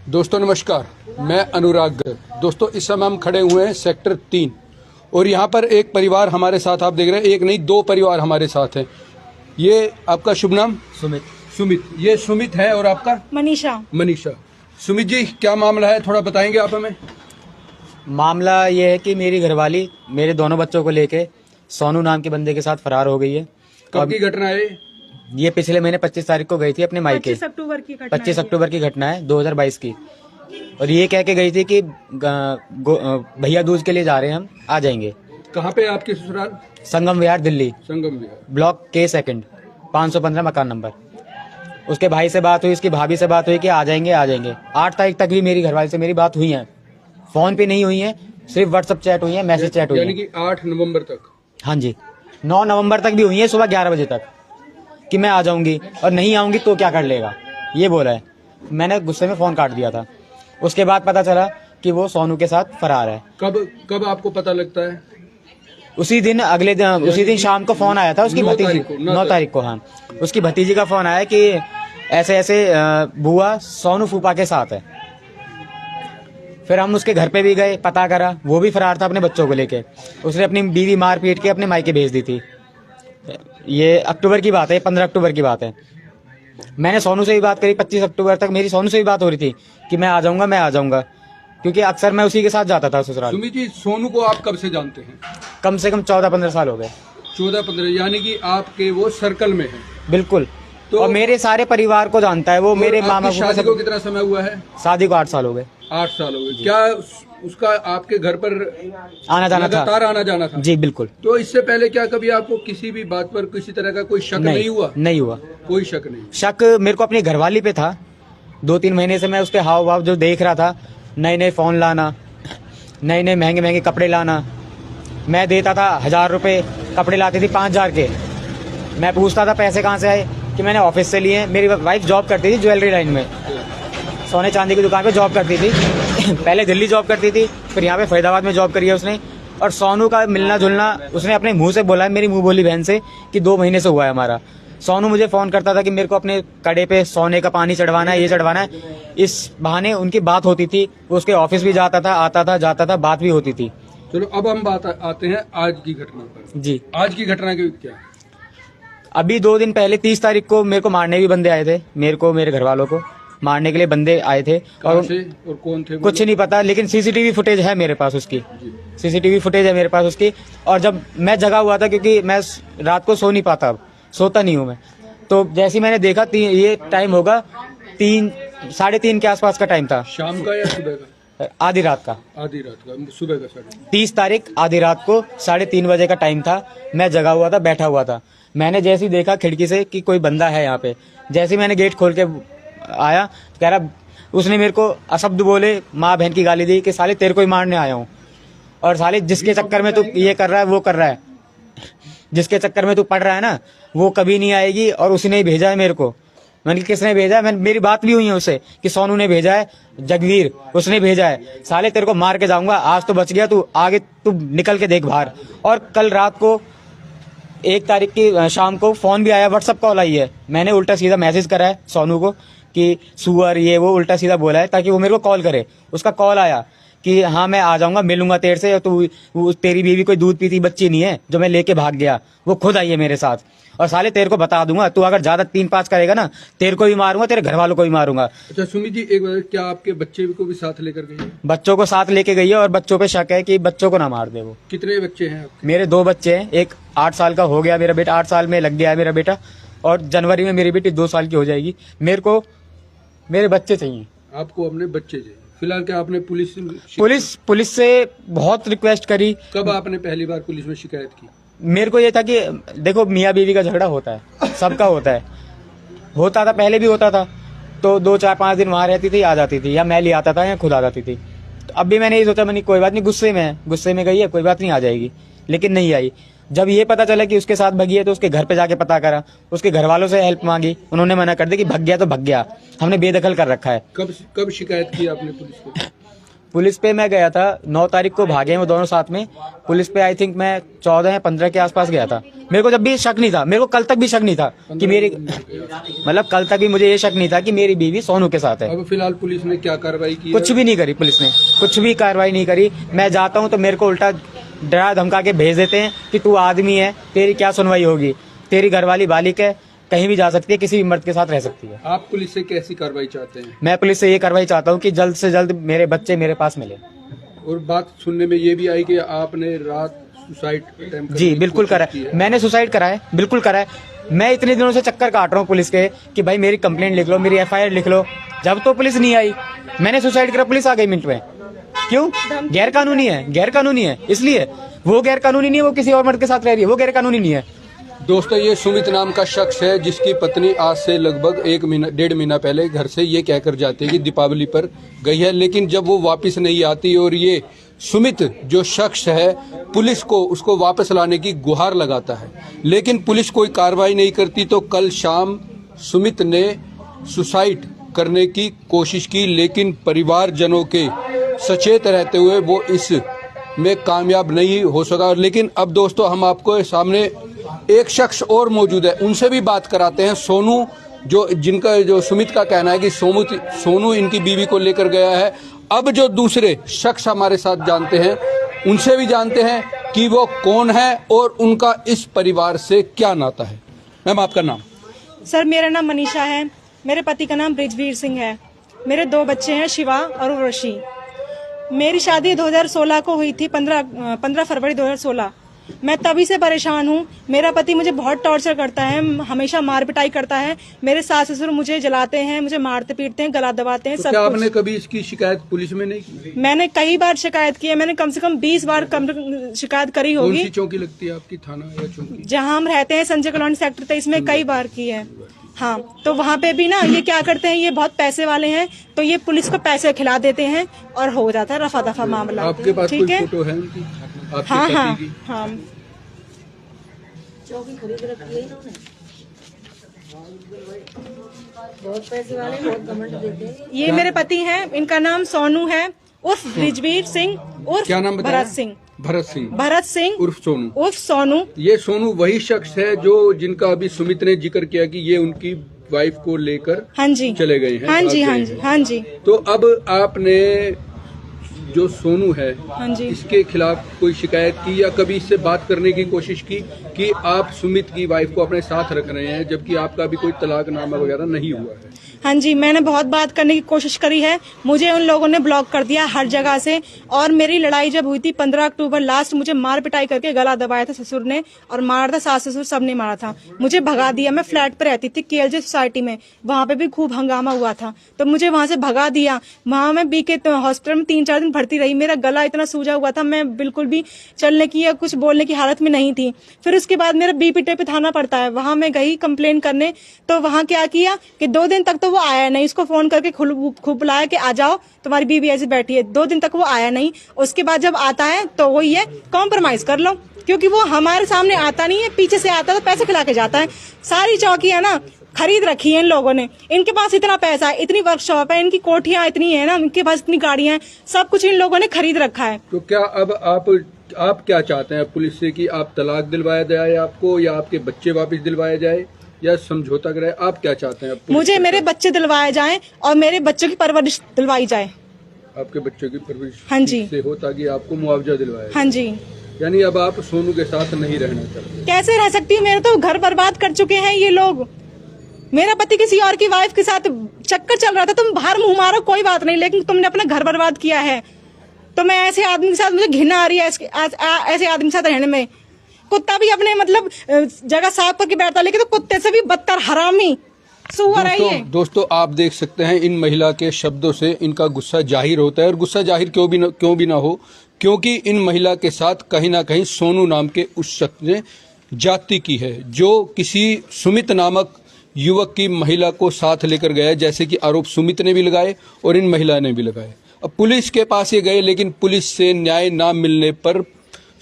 दोस्तों नमस्कार, मैं अनुराग गर्ग। दोस्तों इस समय हम खड़े हुए हैं सेक्टर 3 और यहाँ पर एक परिवार हमारे साथ, आप देख रहे हैं, एक नहीं दो परिवार हमारे साथ हैं। ये आपका शुभ नाम? सुमित। ये सुमित है और आपका? मनीषा। सुमित जी, क्या मामला है, थोड़ा बताएंगे आप हमें? मामला ये है कि मेरी घरवाली मेरे दोनों बच्चों को लेके सोनू नाम के बंदे के साथ फरार हो गई है। कब की घटना है ये पिछले महीने 25 तारीख को गई थी अपने मायके। 25 अक्टूबर की घटना है 2022 की। और ये कह के गई थी कि भैया दूज के लिए जा रहे हैं, हम आ जाएंगे। कहाँ पे आपके ससुराल? संगम विहार, दिल्ली। संगम विहार, ब्लॉक K2 515 मकान नंबर। उसके भाई से बात हुई, उसकी भाभी से बात हुई कि आ जाएंगे। 8 तारीख तक भी मेरी घरवाली से मेरी बात हुई है, फोन पे नहीं हुई है, सिर्फ व्हाट्सएप चैट हुई है, मैसेज चैट हुई है। यानी कि 8 नवंबर तक? हाँ जी, 9 नवंबर तक भी हुई है, सुबह 11 बजे तक, कि मैं आ जाऊंगी और नहीं आऊंगी तो क्या कर लेगा, ये बोला है। मैंने गुस्से में फोन काट दिया था। उसके बाद पता चला कि वो सोनू के साथ फरार है। कब आपको पता लगता है? उसी दिन, अगले दिन, उसी दिन शाम को फोन आया था उसकी भतीजी, 9 तारीख को। हाँ, उसकी भतीजी का फोन आया कि ऐसे ऐसे बुआ सोनू फूफा के साथ है। फिर हम उसके घर पे भी गए, पता करा, वो भी फरार था अपने बच्चों को लेके। उसने अपनी बीवी मार पीट के अपने मायके भेज दी थी। ये अक्टूबर की बात है, 15 अक्टूबर की बात है। मैंने सोनू से भी बात करी, 25 अक्टूबर तक मेरी सोनू से भी बात हो रही थी कि मैं आ जाऊंगा, क्योंकि अक्सर मैं उसी के साथ जाता था ससुराल। सुमित जी, सोनू को आप कब से जानते हैं? कम से कम 14-15 साल हो गए। 14-15, यानी कि आपके वो सर्कल में है? बिल्कुल। तो और मेरे सारे परिवार को जानता है वो। मेरे मामा शादी को कितना समय हुआ है? शादी को 8 साल हो गए। 8 साल हो गए। क्या उसका आपके घर पर आना जाना था? लगातार आना जाना था? जी बिल्कुल। तो इससे पहले क्या कभी आपको किसी भी बात पर किसी तरह का कोई शक नहीं हुआ? नहीं हुआ, कोई शक नहीं। शक मेरे को अपनी घरवाली पे था। 2-3 महीने से मैं उसके हाव भाव जो देख रहा था, नए फोन लाना, नए महंगे कपड़े लाना। मैं देता था 1000 रुपए, कपड़े लाती थी 5000 के। मैं पूछता था पैसे कहाँ से आए, कि मैंने ऑफिस से लिए। मेरी वाइफ जॉब करती थी ज्वेलरी लाइन में, सोने चांदी की दुकान पे जॉब करती थी। पहले दिल्ली जॉब करती थी, फिर यहाँ पे फरीदाबाद में जॉब करी है उसने। और सोनू का मिलना जुलना उसने अपने मुंह से बोला है, मेरी मुंह बोली बहन से, कि 2 महीने से हुआ है हमारा। सोनू मुझे फोन करता था कि मेरे को अपने कड़े पे सोने का पानी चढ़वाना है, ये चढ़वाना है। इस बहाने उनकी बात होती थी, वो उसके ऑफिस भी जाता था, आता था, जाता था, बात भी होती थी। चलो अब हम बात आते हैं आज की घटना पर। जी, आज की घटना की क्या? अभी 2 दिन पहले 30 तारीख को मेरे को मारने भी बंदे आए थे। मेरे घर वालों को मारने के लिए बंदे आए थे। और कौन थे? कुछ नहीं पता, लेकिन सीसीटीवी फुटेज है मेरे पास उसकी। सीसीटीवी फुटेज है मेरे पास उसकी। और जब मैं जगा हुआ था, क्योंकि मैं रात को सो नहीं पाता, अब सोता नहीं हूँ मैं, तो जैसे ही मैंने देखा, ये टाइम होगा 3-3:30 के आसपास का टाइम था। शाम का या सुबह का? आधी रात का, सुबह का। 30 तारीख आधी रात को 3:30 बजे का टाइम था। मैं जगा हुआ था, बैठा हुआ था। मैंने जैसे ही देखा खिड़की से कि कोई बंदा है यहाँ पे, जैसे ही मैंने गेट खोल के आया, कह रहा, उसने मेरे को अशब्द बोले, माँ बहन की गाली दी कि साले तेरे को ही मारने आया हूँ, और साले जिसके चक्कर में तू ये कर रहा है वो कर रहा है, जिसके चक्कर में तू पढ़ रहा है ना, वो कभी नहीं आएगी, और उसने ही भेजा है मेरे को। मैंने किसने भेजा है? मेरी बात भी हुई है उससे कि सोनू ने भेजा है, जगवीर उसने भेजा है। साले तेरे को मार के जाऊंगा, आज तो बच गया तू, आगे तू निकल के देख बाहर। और कल रात को 1 तारीख की शाम को फोन भी आया, व्हाट्सएप कॉल आई है। मैंने उल्टा सीधा मैसेज करा है सोनू को कि सुअर, ये वो उल्टा सीधा बोला है ताकि वो मेरे को कॉल करे। उसका कॉल आया कि हाँ मैं आ जाऊंगा, मिलूंगा तेरे से, तू तेरी बीवी कोई दूध पीती बच्ची नहीं है जो मैं लेके भाग गया, वो खुद आई है मेरे साथ, और साले तेरे को बता दूंगा, तू अगर ज्यादा 3-5 करेगा ना, तेरे को भी मारूंगा, तेरे घर वालों को भी मारूंगा। अच्छा सुमित जी, एक बार, क्या आपके बच्चे को भी साथ लेकर गई है? बच्चों को साथ लेके गई है, और बच्चों पे शक है कि बच्चों को ना मार दे वो। कितने बच्चे हैं आपके? मेरे 2 बच्चे हैं। एक 8 साल का हो गया मेरा बेटा, 8 साल में लग गया है मेरा बेटा, और जनवरी में मेरी बेटी 2 साल की हो जाएगी। मेरे को मेरे बच्चे चाहिए। आपको अपने बच्चे चाहिए? फिलहाल क्या आपने पुलिस से बहुत रिक्वेस्ट करी। कब आपने पहली बार पुलिस में शिकायत की? मेरे को ये था कि देखो, मियाँ बीवी का झगड़ा होता है, सबका होता था, पहले भी होता था, तो 2-4-5 दिन वहां रहती थी, आ जाती थी, या मैं ले आता था या खुद आ जाती थी। तो अब भी मैंने ये सोचा, मैंने कोई बात नहीं, गुस्से में गई है, कोई बात नहीं, आ जाएगी, लेकिन नहीं आई। जब ये पता चला कि उसके साथ भगी है, तो उसके घर पे जाके पता करा, उसके घर वालों से हेल्प मांगी, उन्होंने मना कर दिया कि भग गया तो भग गया, हमने बेदखल कर रखा है। कब शिकायत की आपने पुलिस को? पुलिस पे मैं गया था 9 तारीख को, भागे हैं वो दोनों साथ में। पुलिस पे आई थिंक मैं 14 या 15 के आसपास गया था। मेरे को जब भी शक नहीं था, मेरे को कल तक भी शक नहीं था कि मेरी, मतलब कल तक भी मुझे ये शक नहीं था कि मेरी बीवी सोनू के साथ है। अब फिलहाल पुलिस ने क्या कार्रवाई की? कुछ भी नहीं करी पुलिस ने, कुछ भी कार्रवाई नहीं करी। मैं जाता हूँ तो मेरे को उल्टा डरा धमका के भेज देते हैं कि तू आदमी है, तेरी क्या सुनवाई होगी, तेरी घरवाली बालिक है, कहीं भी जा सकती है, किसी भी मर्द के साथ रह सकती है। आप पुलिस से कैसी कार्रवाई चाहते हैं? मैं पुलिस से ये कार्रवाई चाहता हूँ कि जल्द से जल्द मेरे बच्चे मेरे पास मिले। और बात सुनने में ये भी आई कि आपने रात सुसाइड अटेम्प्ट करने जी की बिल्कुल कोशिश करा की है, मैंने सुसाइड करा है, बिल्कुल करा है। मैं इतने दिनों से चक्कर काट रहा हूँ पुलिस के कि भाई मेरी कंप्लेंट लिख लो, मेरी FIR लिख लो। जब तो पुलिस नहीं आई, मैंने सुसाइड करा, पुलिस आ गई मिनट में। क्यों? गैर कानूनी है, गैर कानूनी है, इसलिए वो गैर कानूनी नहीं है, वो किसी और मर्द के साथ रह रही है, वो गैर कानूनी नहीं है। दोस्तों, ये सुमित नाम का शख्स है जिसकी पत्नी आज से लगभग 1-1.5 महीना पहले घर से ये कहकर जाती है कि दीपावली पर गई है, लेकिन जब वो वापस नहीं आती और ये सुमित जो शख्स है पुलिस को उसको वापस लाने की गुहार लगाता है, लेकिन पुलिस कोई कार्रवाई नहीं करती। तो कल शाम सुमित ने सुसाइड करने की कोशिश की, लेकिन परिवारजनों के सचेत रहते हुए वो इस में कामयाब नहीं हो सका। लेकिन अब दोस्तों, हम आपको सामने एक शख्स और मौजूद है, उनसे भी बात कराते हैं। सोनू, जो सुमित का कहना है कि सोनू इनकी बीवी को लेकर गया है। अब जो दूसरे शख्स हमारे साथ जानते हैं, उनसे भी जानते हैं कि वो कौन है और उनका इस परिवार से क्या नाता है। मैम, आपका नाम? सर, मेरा नाम मनीषा है। मेरे पति का नाम बृजवीर सिंह है। मेरे 2 बच्चे हैं, शिवा और उर्वशी। मेरी शादी 2016 को हुई थी, 15 फरवरी 2016। मैं तभी से परेशान हूँ। मेरा पति मुझे बहुत टॉर्चर करता है, हमेशा मार पिटाई करता है। मेरे सास ससुर मुझे जलाते हैं, मुझे मारते पीटते हैं, गला दबाते हैं। तो सब क्या कुछ। आपने कभी इसकी शिकायत पुलिस में नहीं की? मैंने कई बार शिकायत की है। मैंने कम से कम 20 बार शिकायत करी कौन होगी। सी चौकी लगती है आपकी, थाना या चौकी? जहाँ हम रहते हैं संजय कॉलोनी सेक्टर 23 में कई बार की है। हाँ, तो वहाँ पे भी ना ये क्या करते हैं, ये बहुत पैसे वाले हैं, तो ये पुलिस को पैसे खिला देते हैं और हो जाता है रफा दफा मामला। आपके पास ठीक कोई है? फोटो है उनकी, आपके हाँ पति हाँ की? हाँ। चौकी खरीद रखी है इन्होंने, बहुत पैसे वाले, बहुत घमंड देते हैं। ये मेरे पति हैं, इनका नाम सोनू है उर्फ बृजवीर सिंह उर्फ क्या नाम बताया? भरत सिंह। भरत सिंह उर्फ सोनू। उर्फ सोनू। ये सोनू वही शख्स है जो जिनका अभी सुमित ने जिक्र किया कि ये उनकी वाइफ को लेकर हाँ जी चले गए हैं। हाँ जी भाग हाँ गए जी हैं। हाँ जी तो अब आपने जो सोनू है, हाँ जी। इसके खिलाफ कोई शिकायत की या कभी इससे बात करने की कोशिश की कि आप सुमित की वाइफ को अपने साथ रख रहे हैं, जबकि आपका अभी कोई तलाकनामा वगैरह नहीं हुआ है? हाँ जी, मैंने बहुत बात करने की कोशिश करी है। मुझे उन लोगों ने ब्लॉक कर दिया हर जगह से। और मेरी लड़ाई जब हुई थी 15 अक्टूबर लास्ट, मुझे मार पिटाई करके गला दबाया था ससुर ने और मारा था, सास ससुर सबने मारा था। मुझे भगा दिया। मैं फ्लैट पर रहती थी KLJ सोसाइटी में, वहाँ पे भी खूब हंगामा हुआ था, तो मुझे वहाँ से भगा दिया। वहाँ मैं BK हॉस्पिटल में 3-4 दिन भर्ती रही। मेरा गला इतना सूजा हुआ था, मैं बिल्कुल भी चलने की या कुछ बोलने की हालत में नहीं थी। फिर उसके बाद मेरा BP पे थाना पड़ता है, वहाँ मैं गई कंप्लेन करने। तो वहाँ क्या किया कि 2 दिन तक तो वो आया नहीं। इसको फोन करके खूब बुलाया कि आ जाओ, तुम्हारी बीवी ऐसे बैठी है। 2 दिन तक वो आया नहीं। उसके बाद जब आता है तो वही है, कॉम्प्रोमाइज कर लो, क्योंकि वो हमारे सामने आता नहीं है, पीछे से आता है तो पैसे खिला के जाता है। सारी चौकी है ना खरीद रखी है इन लोगों ने। इनके पास इतना पैसा है, इतनी वर्कशॉप है, इनकी कोठियां इतनी है ना, इनके पास इतनी गाड़ियां हैं, सब कुछ इन लोगों ने खरीद रखा है। तो क्या अब आप क्या चाहते हैं पुलिस से कि आप तलाक दिलवाया जाए आपको, या आपके बच्चे वापस दिलवाए जाए, या समझौता कराए? आप क्या चाहते हैं? मुझे मेरे बच्चे दिलवाए जाएं और मेरे बच्चों की परवरिश दिलवाई जाए। आपके बच्चों की परवरिश हाँ जी। से हो ताकि आपको मुआवजा दिलवाया हाँ जी। जाए। यानी अब आप सोनू के साथ नहीं रहना चाहते? कैसे रह सकती हूँ? मेरे तो घर बर्बाद कर चुके हैं ये लोग। मेरा पति किसी और की वाइफ के साथ चक्कर चल रहा था। तुम बाहर मुंह मारो कोई बात नहीं, लेकिन तुमने अपना घर बर्बाद किया है। तो मैं ऐसे आदमी के साथ, मुझे घृणा आ रही है ऐसे आदमी के साथ रहने में। कुत्ता भी अपने मतलब जगह साफ करके बैठता, लेकिन तो कुत्ते से भी बदतर हरामी सुअर है ये। दोस्तों, आप देख सकते हैं इन महिला के शब्दों से इनका गुस्सा जाहिर होता है। और गुस्सा जाहिर क्यों भी ना हो, क्योंकि इन महिला के साथ कहीं ना कहीं सोनू नाम के उस शख्स ने जाति की है, जो किसी सुमित नामक युवक की महिला को साथ लेकर गया, जैसे कि आरोप सुमित ने भी लगाए और इन महिला ने भी लगाए। अब पुलिस के पास ये गए, लेकिन पुलिस से न्याय ना मिलने पर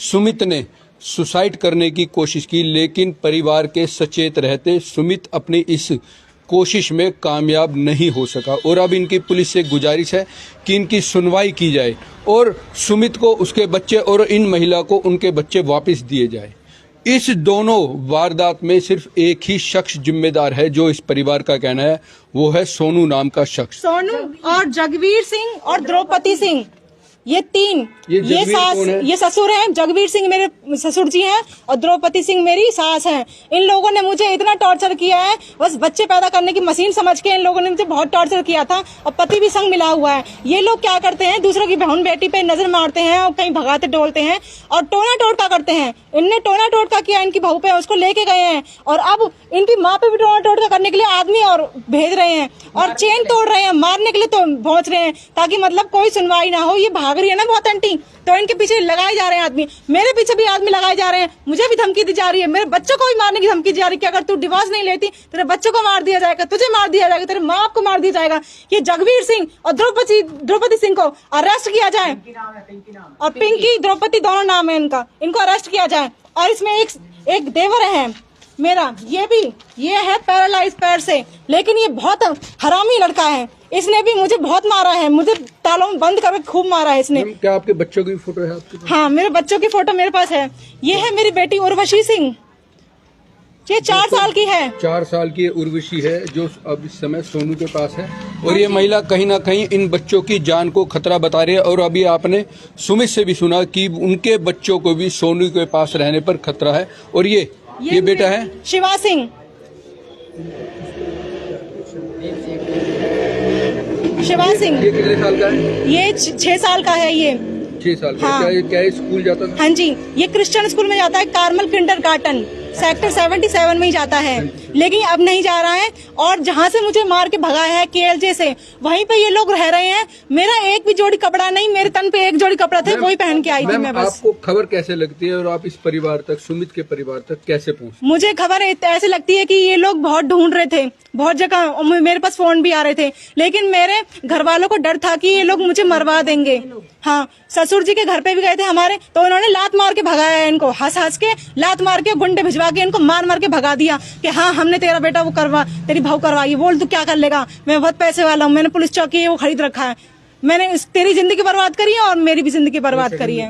सुमित ने सुसाइड करने की कोशिश की, लेकिन परिवार के सचेत रहते सुमित अपनी इस कोशिश में कामयाब नहीं हो सका और अब इनकी पुलिस से गुजारिश है कि इनकी सुनवाई की जाए और सुमित को उसके बच्चे और इन महिला को उनके बच्चे वापस दिए जाए। इस दोनों वारदात में सिर्फ एक ही शख्स जिम्मेदार है, जो इस परिवार का कहना है, वो है सोनू नाम का शख्स। सोनू और जगवीर सिंह और द्रौपदी सिंह, ये तीन, ये जगवीर सास, कौन है? ये ससुर हैं। जगवीर सिंह मेरे ससुर जी हैं और द्रौपदी सिंह मेरी सास हैं। इन लोगों ने मुझे इतना टॉर्चर किया है, बस बच्चे पैदा करने की मशीन समझ के इन लोगों ने मुझे बहुत टॉर्चर किया था और पति भी संग मिला हुआ है। ये लोग क्या करते हैं, दूसरों की बहन बेटी पे नजर मारते हैं और कहीं भगाते डोलते हैं और टोना टोटका करते हैं। इनने टोना टोटका किया इनकी बहू पे, उसको लेके गए हैं और अब इनकी माँ पे भी टोना टोटका करने के लिए आदमी और भेज रहे हैं और चेन तोड़ रहे हैं, मारने के लिए तो पहुंच रहे हैं ताकि मतलब कोई सुनवाई ना हो। ये भाग रही है ना बहुत आंटी, तो इनके पीछे लगाए जा रहे हैं आदमी, मेरे पीछे भी आदमी लगाए जा रहे हैं। मुझे भी धमकी दी जा रही है, मेरे बच्चों को भी मारने की धमकी दी जा रही है कि अगर तू डिवोर्स नहीं लेती तेरे बच्चों को मार दिया जाएगा, तुझे मार दिया जाएगा, तेरे माँ बाप को मार दिया जाएगा। ये जगवीर सिंह और द्रौपदी सिंह को अरेस्ट किया जाए और पिंकी द्रौपदी दोनों नाम है इनका, इनको अरेस्ट किया जाए। और इसमें एक देवर है मेरा, ये है पैरालाइज पैर से, लेकिन ये बहुत हरामी लड़का है। इसने भी मुझे बहुत मारा है, मुझे तालों में बंद करके खूब मारा है इसने। क्या आपके बच्चों की फोटो है आपके पास? हाँ, मेरे बच्चों की फोटो मेरे पास है। ये है मेरी बेटी उर्वशी सिंह, ये 4 साल की है। 4 साल की उर्वशी है जो अब इस समय सोनू के पास है और ये महिला कहीं ना कहीं इन बच्चों की जान को खतरा बता रही है। और अभी आपने सुमित से भी सुना कि उनके बच्चों को भी सोनू के पास रहने पर खतरा है। और ये बेटा है शिवा सिंह, शिवा सिंह। ये कितने साल का है? ये 6 साल का है। ये 6 साल का। हाँ। क्या ये स्कूल जाता था? हाँ जी, ये क्रिश्चियन स्कूल में जाता है, कार्मल किंडरगार्टन सेक्टर 77 में ही जाता है, लेकिन अब नहीं जा रहा है। और जहाँ से मुझे मार के भगाया है KLJ से, वहीं पे ये लोग रह रहे हैं। मेरा एक भी जोड़ी कपड़ा नहीं, मेरे तन पे एक जोड़ी कपड़ा थे, वही पहन के आई थी मैं बस। आपको खबर कैसे लगती है और आप इस परिवार तक, सुमित के परिवार तक कैसे पहुँचे? मुझे खबर ऐसे लगती है कि ये लोग बहुत ढूंढ रहे थे, बहुत जगह मेरे पास फोन भी आ रहे थे, लेकिन मेरे घर वालों को डर था कि ये लोग मुझे मरवा देंगे। हाँ, ससुर जी के घर पे भी गए थे हमारे, तो उन्होंने लात मार के भगाया इनको, हंस के लात मार के गुंडे भिजवा के इनको मार के भगा दिया कि हाँ हमने तेरा बेटा वो करवा, तेरी बहू करवाई, बोल तू क्या कर लेगा, मैं बहुत पैसे वाला हूँ, मैंने पुलिस चौकी वो खरीद रखा है, मैंने तेरी जिंदगी बर्बाद करी है और मेरी भी जिंदगी बर्बाद करी है।